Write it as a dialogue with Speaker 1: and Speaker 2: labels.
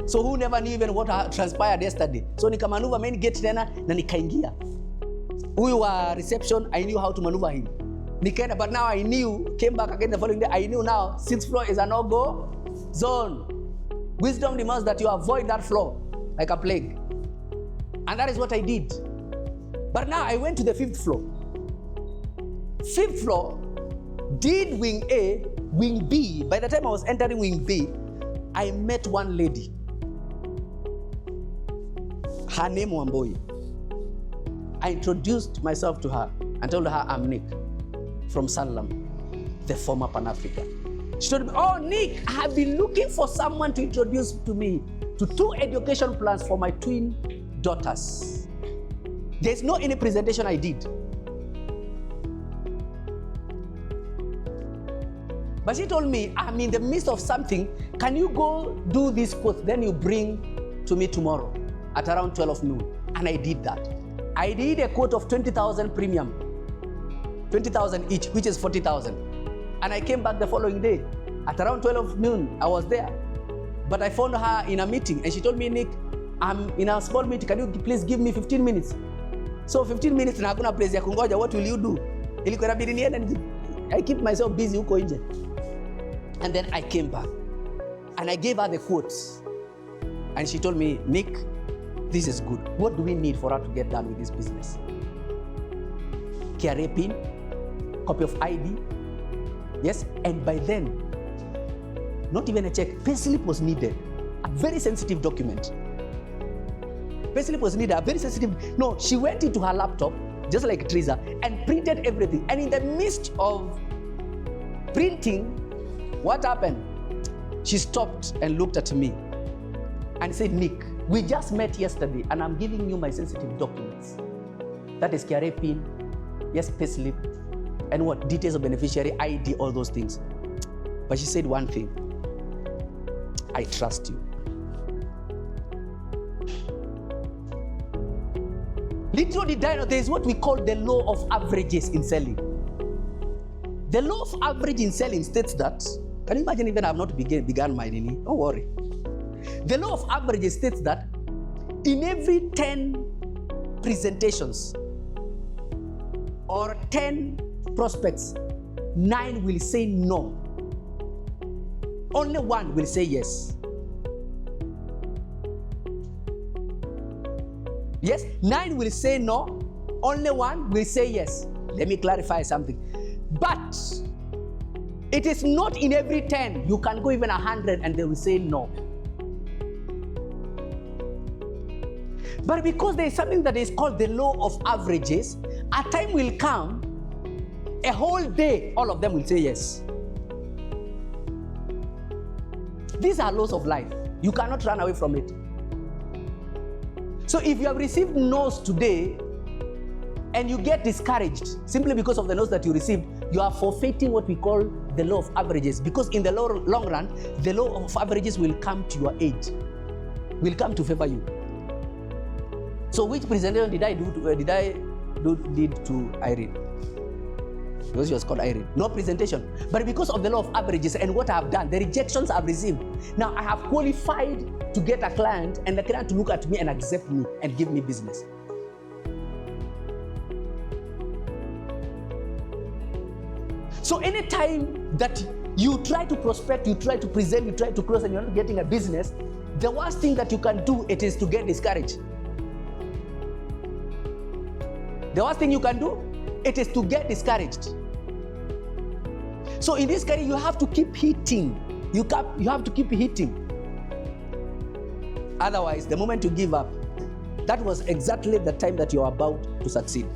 Speaker 1: So who never knew even what transpired yesterday. So nikamaneuver main gate tena na nikaingia. Huyu wa reception, I knew how to maneuver him. Nikaenda, but now I knew, came back again the following day, I knew now 6th floor is a no-go zone. Wisdom demands that you avoid that floor like a plague. And that is what I did. But now I went to the 5th floor. 5th floor, did wing A, wing B. By the time I was entering wing B, I met one lady. Her name Wamboi. I introduced myself to her and told her I'm Nick from Sanlam, the former Pan Africa. She told me, oh Nick, I have been looking for someone to introduce to me to 2 education plans for my twin daughters. There's no any presentation I did. But she told me, I'm in the midst of something. Can you go do this quote? Then you bring to me tomorrow at around 12 noon. And I did that. I did a quote of 20,000 premium, 20,000 each, which is 40,000. And I came back the following day at around 12 noon. I was there. But I found her in a meeting and she told me, Nick, I'm in a small meeting. Can you please give me 15 minutes? So 15 minutes na hakuna place ya kungoja. What will you do? Ilikuwa inabidi niende. I keep myself busy huko nje. And then I came back and I gave her the quotes. And she told me, Nick, this is good. What do we need for her to get done with this business? KRA PIN, copy of ID. Yes, and by then, not even a check, payslip was needed. A very sensitive document. Payslip was needed, a very sensitive. No, she went into her laptop, just like Teresa, and printed everything. And in the midst of printing, what happened? She stopped and looked at me and said, Nick, we just met yesterday and I'm giving you my sensitive documents. That is KRA PIN, yes, payslip, and what? Details of beneficiary, ID, all those things. But she said one thing, I trust you. Little did I know there is what we call the law of averages in selling. The law of average in selling states that, can you imagine even I have not begun my nini? Don't worry. The law of averages states that in every 10 presentations or 10 prospects, 9 will say no. Only 1 will say yes. Yes, 9 will say no. Only 1 will say yes. Let me clarify something. But it is not in every 10. You can go even 100 and they will say no. But because there is something that is called the law of averages, a time will come, a whole day, all of them will say yes. These are laws of life. You cannot run away from it. So if you have received no's today and you get discouraged simply because of the no's that you received, you are forfeiting what we call the law of averages, because in the long run, the law of averages will come to your aid, will come to favor you. So which presentation did I do to Irene? Because she was called Irene. No presentation. But because of the law of averages and what I have done, the rejections I've received, now I have qualified to get a client and the client to look at me and accept me and give me business. So anytime that you try to prospect, you try to present, you try to close and you're not getting a business, the worst thing that you can do, it is to get discouraged. The worst thing you can do, it is to get discouraged. So in this career, you have to keep hitting. You have to keep hitting. Otherwise, the moment you give up, that was exactly the time that you're about to succeed.